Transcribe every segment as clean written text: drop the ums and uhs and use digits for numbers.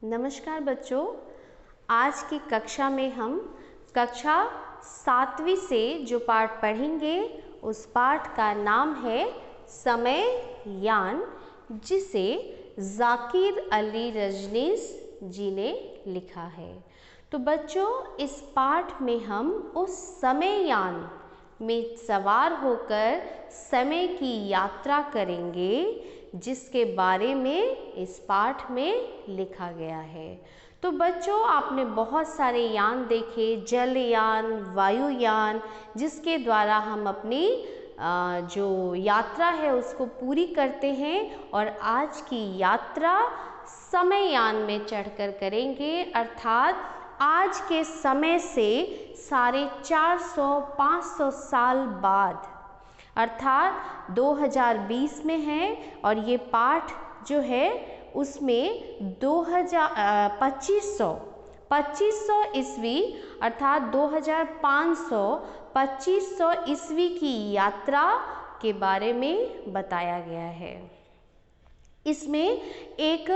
नमस्कार बच्चों, आज की कक्षा में हम कक्षा 7वीं से जो पाठ पढ़ेंगे उस पाठ का नाम है समययान, जिसे जाकिर अली रजनीश जी ने लिखा है। तो बच्चों, इस पाठ में हम उस समययान में सवार होकर समय की यात्रा करेंगे जिसके बारे में इस पाठ में लिखा गया है। तो बच्चों, आपने बहुत सारे यान देखे, जलयान, वायुयान, जिसके द्वारा हम अपनी जो यात्रा है उसको पूरी करते हैं। और आज की यात्रा समययान में चढ़कर करेंगे, अर्थात आज के समय से 450-500 साल बाद, अर्थात 2020 में है। और ये पाठ जो है उसमें 2500 ईस्वी अर्थात 2500 ईस्वी की यात्रा के बारे में बताया गया है। इसमें एक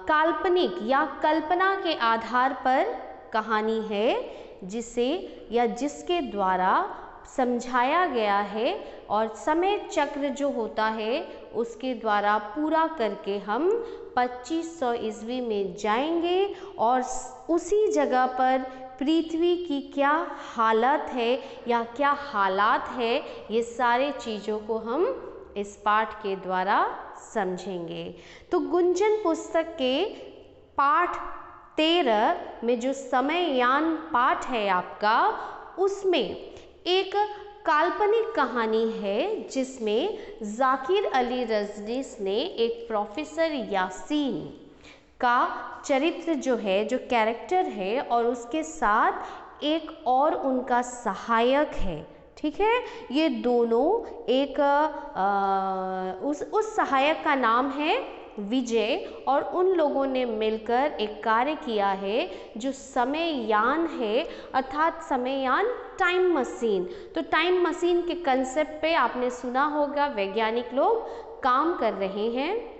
काल्पनिक या कल्पना के आधार पर कहानी है जिसे या जिसके द्वारा समझाया गया है, और समय चक्र जो होता है उसके द्वारा पूरा करके हम 2500 ईस्वी में जाएंगे और उसी जगह पर पृथ्वी की क्या हालत है या क्या हालात है, ये सारे चीज़ों को हम इस पाठ के द्वारा समझेंगे। तो गुंजन पुस्तक के पाठ 13 में जो समययान पाठ है आपका, उसमें एक काल्पनिक कहानी है जिसमें जाकिर अली रजनीश ने एक प्रोफेसर यासीन का चरित्र जो है, जो कैरेक्टर है, और उसके साथ एक और उनका सहायक है। ठीक है, ये दोनों एक उस सहायक का नाम है विजय, और उन लोगों ने मिलकर एक कार्य किया है जो समययान है, अर्थात समययान टाइम मशीन। तो टाइम मशीन के कंसेप्ट पे आपने सुना होगा, वैज्ञानिक लोग काम कर रहे हैं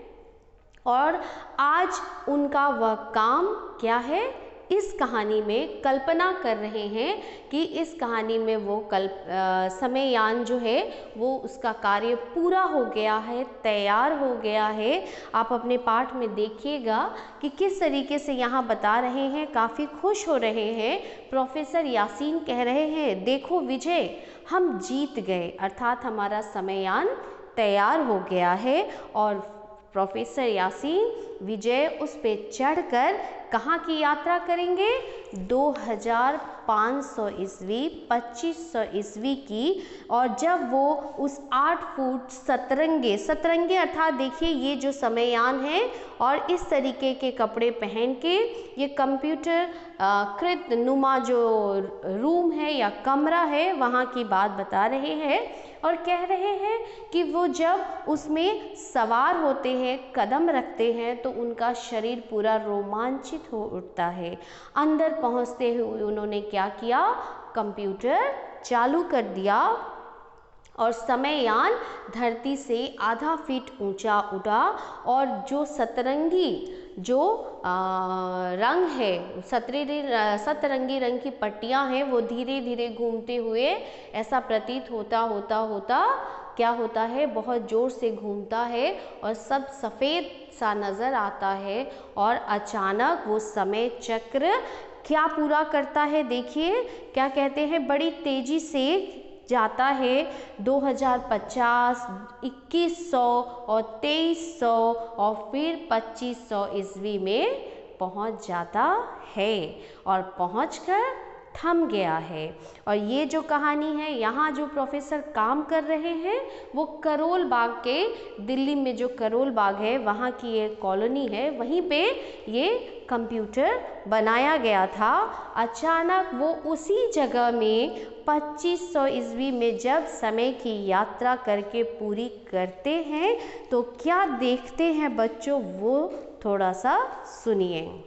और आज उनका वह काम क्या है, इस कहानी में कल्पना कर रहे हैं कि इस कहानी में वो समययान जो है वो उसका कार्य पूरा हो गया है, तैयार हो गया है। आप अपने पाठ में देखिएगा कि किस तरीके से यहाँ बता रहे हैं, काफ़ी खुश हो रहे हैं। प्रोफेसर यासीन कह रहे हैं, देखो विजय, हम जीत गए, अर्थात हमारा समययान तैयार हो गया है। और प्रोफेसर यासीन विजय उस पे चढ़कर कहाँ की यात्रा करेंगे, 2500 ईस्वी, 2500 ईस्वी की। और जब वो उस 8 फुट सतरंगे अर्थात देखिए ये जो समययान है, और इस तरीके के कपड़े पहन के ये कंप्यूटर कृत नुमा जो रूम है या कमरा है वहाँ की बात बता रहे हैं, और कह रहे हैं कि वो जब उसमें सवार होते हैं, कदम रखते हैं, तो उनका शरीर पूरा रोमांचित हो उठता है। अंदर पहुंचते हुए उन्होंने क्या किया, कंप्यूटर चालू कर दिया और समययान धरती से आधा फीट ऊंचा उड़ा, और जो सतरंगी जो रंग है, सतरंगी रंग की पट्टियां हैं, वो धीरे धीरे घूमते हुए ऐसा प्रतीत होता क्या होता है, बहुत जोर से घूमता है और सब सफ़ेद सा नज़र आता है। और अचानक वो समय चक्र क्या पूरा करता है, देखिए क्या कहते हैं, बड़ी तेज़ी से जाता है। 2050, 2100 और 2300 और फिर 2500 ईस्वी में पहुंच जाता है और पहुंचकर थम गया है। और ये जो कहानी है, यहाँ जो प्रोफेसर काम कर रहे हैं वो करोल बाग के, दिल्ली में जो करोल बाग है वहाँ की एक कॉलोनी है, वहीं पे ये कंप्यूटर बनाया गया था। अचानक वो उसी जगह में 2500 ईस्वी में जब समय की यात्रा करके पूरी करते हैं तो क्या देखते हैं बच्चों, वो थोड़ा सा सुनिए।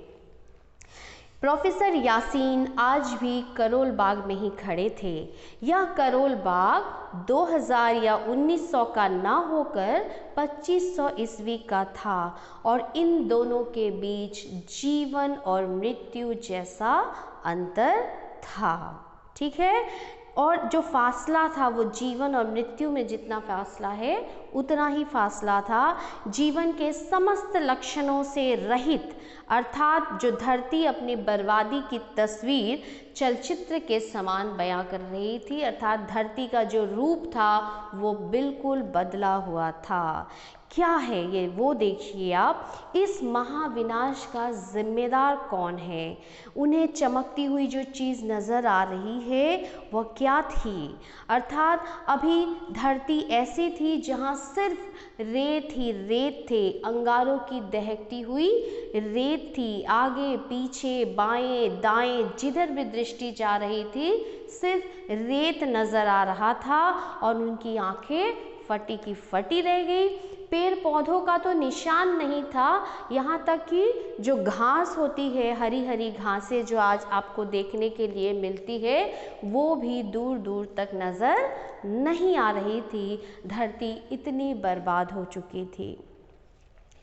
प्रोफेसर यासीन आज भी करोल बाग में ही खड़े थे। यह करोल बाग 2000 या 1900 का ना होकर 2500 ईस्वी का था और इन दोनों के बीच जीवन और मृत्यु जैसा अंतर था। ठीक है, और जो फासला था वो जीवन और मृत्यु में जितना फासला है उतना ही फासला था जीवन के समस्त लक्षणों से रहित, अर्थात जो धरती अपनी बर्बादी की तस्वीर चलचित्र के समान बयां कर रही थी, अर्थात धरती का जो रूप था वो बिल्कुल बदला हुआ था। क्या है ये, वो देखिए आप। इस महाविनाश का जिम्मेदार कौन है? उन्हें चमकती हुई जो चीज़ नज़र आ रही है वह क्या थी? अर्थात अभी धरती ऐसी थी जहाँ सिर्फ रेत ही रेत थे, अंगारों की दहकती हुई रेत थी। आगे पीछे बाएं दाएं जिधर भी दृष्टि जा रही थी सिर्फ रेत नज़र आ रहा था और उनकी आंखें फटी की फटी रह गई। पेड़ पौधों का तो निशान नहीं था, यहाँ तक कि जो घास होती है, हरी हरी घासें जो आज आपको देखने के लिए मिलती है, वो भी दूर दूर तक नज़र नहीं आ रही थी। धरती इतनी बर्बाद हो चुकी थी,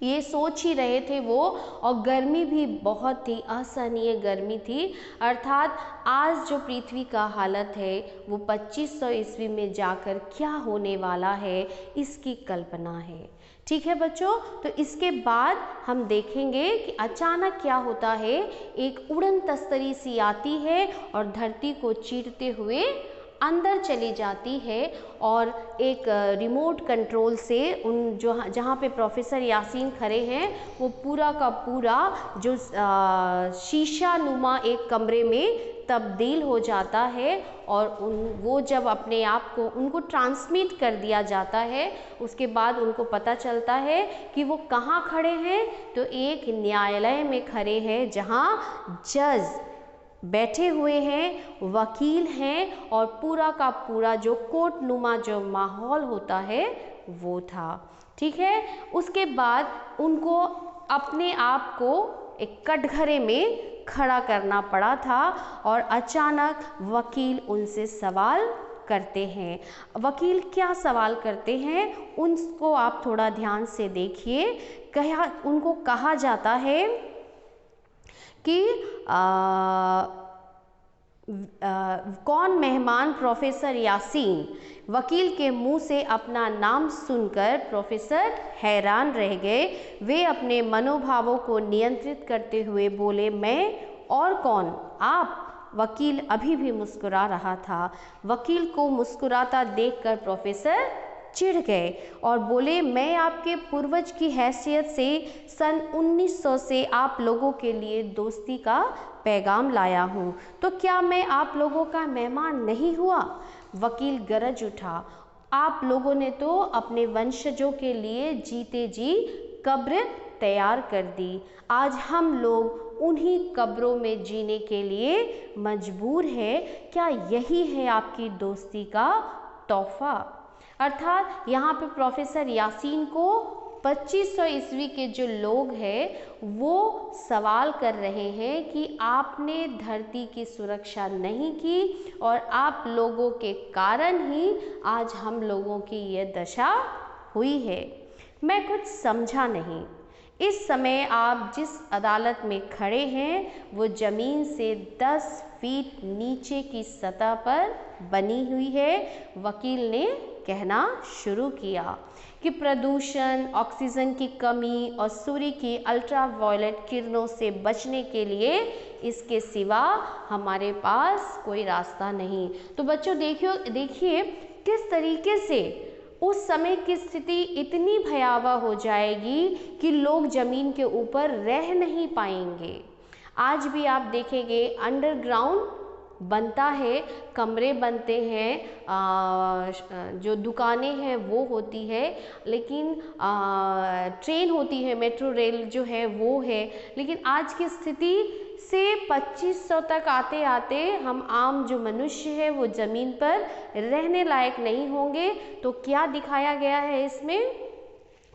ये सोच ही रहे थे वो। और गर्मी भी बहुत थी, असहनीय गर्मी थी। अर्थात आज जो पृथ्वी का हालत है वो 2500 ईस्वी में जाकर क्या होने वाला है इसकी कल्पना है। ठीक है बच्चों, तो इसके बाद हम देखेंगे कि अचानक क्या होता है। एक उड़न तस्तरी सी आती है और धरती को चीरते हुए अंदर चली जाती है और एक रिमोट कंट्रोल से उन जो जहाँ पे प्रोफेसर यासीन खड़े हैं वो पूरा का पूरा जो शीशा नुमा एक कमरे में तब्दील हो जाता है और वो जब अपने आप को उनको ट्रांसमिट कर दिया जाता है, उसके बाद उनको पता चलता है कि वो कहाँ खड़े हैं। तो एक न्यायालय में खड़े हैं जहाँ जज बैठे हुए हैं, वकील हैं और पूरा का पूरा जो कोर्ट नुमा जो माहौल होता है वो था। ठीक है, उसके बाद उनको अपने आप को एक कटघरे में खड़ा करना पड़ा था और अचानक वकील उनसे सवाल करते हैं। वकील क्या सवाल करते हैं उनको आप थोड़ा ध्यान से देखिए। उनको कहा जाता है कि कौन मेहमान प्रोफेसर यासीन। वकील के मुंह से अपना नाम सुनकर प्रोफेसर हैरान रह गए। वे अपने मनोभावों को नियंत्रित करते हुए बोले, मैं और कौन, आप? वकील अभी भी मुस्कुरा रहा था। वकील को मुस्कुराता देखकर प्रोफेसर चिढ़ गए और बोले, मैं आपके पूर्वज की हैसियत से सन 1900 से आप लोगों के लिए दोस्ती का पैगाम लाया हूँ, तो क्या मैं आप लोगों का मेहमान नहीं हुआ? वकील गरज उठा, आप लोगों ने तो अपने वंशजों के लिए जीते जी कब्र तैयार कर दी। आज हम लोग उन्हीं कब्रों में जीने के लिए मजबूर हैं। क्या यही है आपकी दोस्ती का तोहफा? अर्थात यहाँ पे प्रोफेसर यासीन को 2500 ईस्वी के जो लोग हैं वो सवाल कर रहे हैं कि आपने धरती की सुरक्षा नहीं की और आप लोगों के कारण ही आज हम लोगों की ये दशा हुई है। मैं कुछ समझा नहीं। इस समय आप जिस अदालत में खड़े हैं वो ज़मीन से 10 फीट नीचे की सतह पर बनी हुई है। वकील ने कहना शुरू किया कि प्रदूषण, ऑक्सीजन की कमी और सूर्य की अल्ट्रावायलेट किरणों से बचने के लिए इसके सिवा हमारे पास कोई रास्ता नहीं। तो बच्चों देखिए किस तरीके से उस समय की स्थिति इतनी भयावह हो जाएगी कि लोग ज़मीन के ऊपर रह नहीं पाएंगे। आज भी आप देखेंगे अंडरग्राउंड बनता है, कमरे बनते हैं, जो दुकानें हैं वो होती है, लेकिन ट्रेन होती है, मेट्रो रेल जो है वो है। लेकिन आज की स्थिति से 2500 तक आते आते हम आम जो मनुष्य है वो ज़मीन पर रहने लायक नहीं होंगे। तो क्या दिखाया गया है इसमें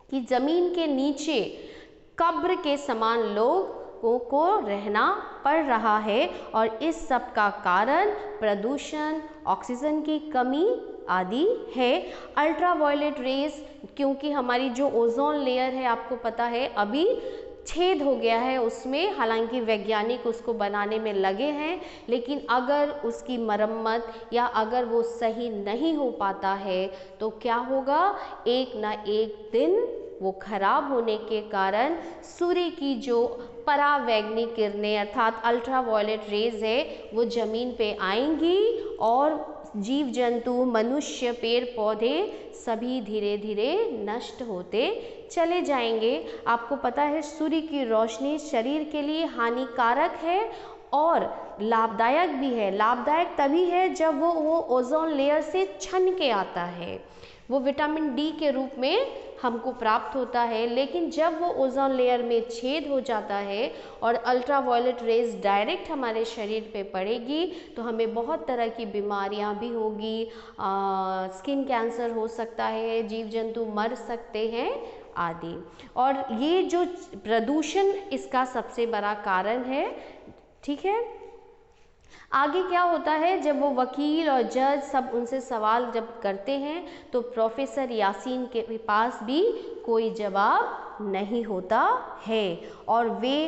कि ज़मीन के नीचे कब्र के समान लोग को रहना पड़ रहा है और इस सब का कारण प्रदूषण, ऑक्सीजन की कमी आदि है। अल्ट्रावायलेट रेज, क्योंकि हमारी जो ओजोन लेयर है आपको पता है अभी छेद हो गया है उसमें, हालांकि वैज्ञानिक उसको बनाने में लगे हैं, लेकिन अगर उसकी मरम्मत या अगर वो सही नहीं हो पाता है तो क्या होगा, एक ना एक दिन वो खराब होने के कारण सूर्य की जो परावैंगनी किरणें अर्थात अल्ट्रावायलेट रेज है वो ज़मीन पे आएंगी और जीव जंतु, मनुष्य, पेड़ पौधे सभी धीरे धीरे नष्ट होते चले जाएंगे। आपको पता है सूर्य की रोशनी शरीर के लिए हानिकारक है और लाभदायक भी है। लाभदायक तभी है जब वो ओजोन लेयर से छन के आता है, वो विटामिन डी के रूप में हमको प्राप्त होता है, लेकिन जब वो ओजोन लेयर में छेद हो जाता है और अल्ट्रावायलेट रेज डायरेक्ट हमारे शरीर पे पड़ेगी तो हमें बहुत तरह की बीमारियां भी होगी, स्किन कैंसर हो सकता है, जीव जंतु मर सकते हैं आदि। और ये जो प्रदूषण इसका सबसे बड़ा कारण है। ठीक है, आगे क्या होता है, जब वो वकील और जज सब उनसे सवाल जब करते हैं तो प्रोफेसर यासीन के पास भी कोई जवाब नहीं होता है और वे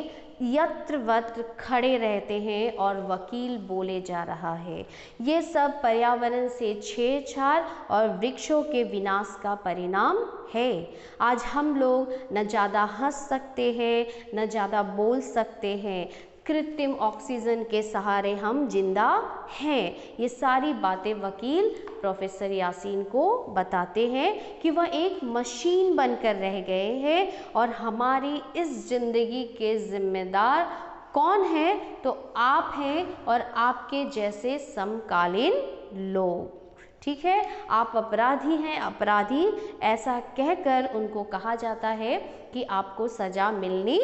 यत्रवत्र खड़े रहते हैं और वकील बोले जा रहा है। ये सब पर्यावरण से छेड़छाड़ और वृक्षों के विनाश का परिणाम है। आज हम लोग न ज़्यादा हंस सकते हैं न ज़्यादा बोल सकते हैं, कृत्रिम ऑक्सीजन के सहारे हम जिंदा हैं। ये सारी बातें वकील प्रोफेसर यासीन को बताते हैं कि वह एक मशीन बनकर रह गए हैं और हमारी इस जिंदगी के जिम्मेदार कौन है, तो आप हैं और आपके जैसे समकालीन लोग। ठीक है, आप अपराधी हैं, अपराधी ऐसा कहकर उनको कहा जाता है कि आपको सजा मिलनी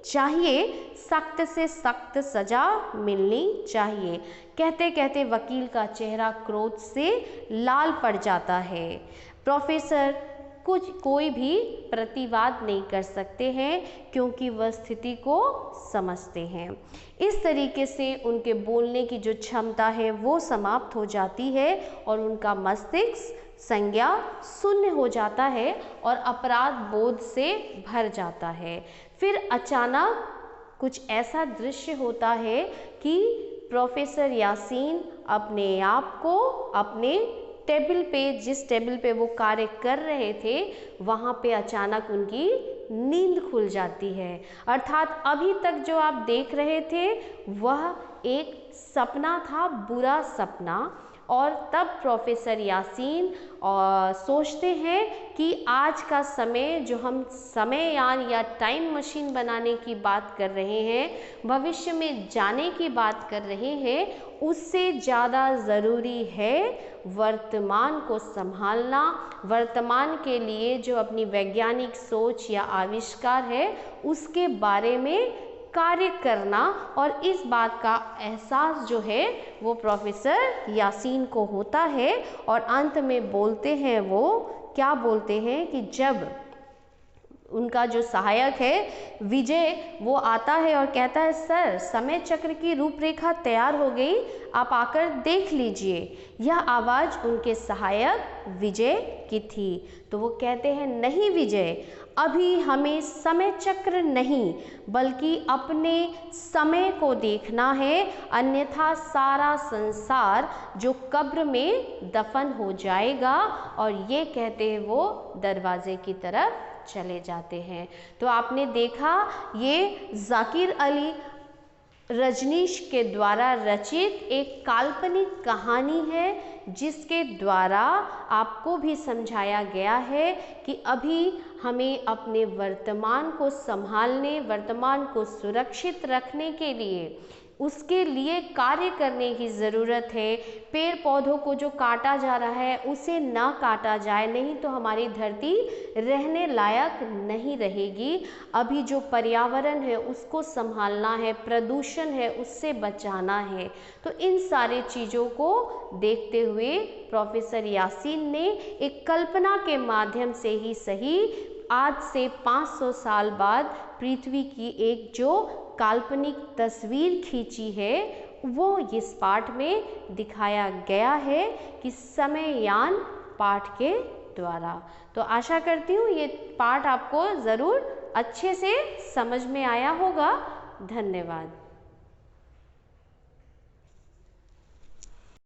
चाहिए, सख्त से सख्त सजा मिलनी चाहिए। कहते कहते वकील का चेहरा क्रोध से लाल पड़ जाता है। प्रोफेसर कोई भी प्रतिवाद नहीं कर सकते हैं क्योंकि वह स्थिति को समझते हैं। इस तरीके से उनके बोलने की जो क्षमता है वो समाप्त हो जाती है और उनका मस्तिष्क संज्ञा शून्य हो जाता है और अपराध बोध से भर जाता है। फिर अचानक कुछ ऐसा दृश्य होता है कि प्रोफेसर यासीन अपने आप को अपने टेबल पे, जिस टेबल पे वो कार्य कर रहे थे, वहाँ पे अचानक उनकी नींद खुल जाती है। अर्थात अभी तक जो आप देख रहे थे वह एक सपना था, बुरा सपना। और तब प्रोफेसर यासीन सोचते हैं कि आज का समय, जो हम समययान या टाइम मशीन बनाने की बात कर रहे हैं, भविष्य में जाने की बात कर रहे हैं, उससे ज़्यादा ज़रूरी है वर्तमान को संभालना। वर्तमान के लिए जो अपनी वैज्ञानिक सोच या आविष्कार है उसके बारे में कार्य करना, और इस बात का एहसास जो है वो प्रोफेसर यासीन को होता है। और अंत में बोलते हैं, वो क्या बोलते हैं कि जब उनका जो सहायक है विजय वो आता है और कहता है, सर समय चक्र की रूपरेखा तैयार हो गई, आप आकर देख लीजिए। यह आवाज़ उनके सहायक विजय की थी। तो वो कहते हैं, नहीं विजय, अभी हमें समय चक्र नहीं बल्कि अपने समय को देखना है, अन्यथा सारा संसार जो कब्र में दफन हो जाएगा। और ये कहते हैं वो दरवाजे की तरफ चले जाते हैं। तो आपने देखा, ये जाकिर अली रजनीश के द्वारा रचित एक काल्पनिक कहानी है जिसके द्वारा आपको भी समझाया गया है कि अभी हमें अपने वर्तमान को संभालने, वर्तमान को सुरक्षित रखने के लिए, उसके लिए कार्य करने की ज़रूरत है। पेड़ पौधों को जो काटा जा रहा है उसे ना काटा जाए, नहीं तो हमारी धरती रहने लायक नहीं रहेगी। अभी जो पर्यावरण है उसको संभालना है, प्रदूषण है उससे बचाना है। तो इन सारे चीज़ों को देखते हुए प्रोफेसर यासीन ने एक कल्पना के माध्यम से ही सही, आज से 500 साल बाद पृथ्वी की एक जो काल्पनिक तस्वीर खींची है वो इस पाठ में दिखाया गया है कि समययान पाठ के द्वारा। तो आशा करती हूँ ये पाठ आपको ज़रूर अच्छे से समझ में आया होगा। धन्यवाद।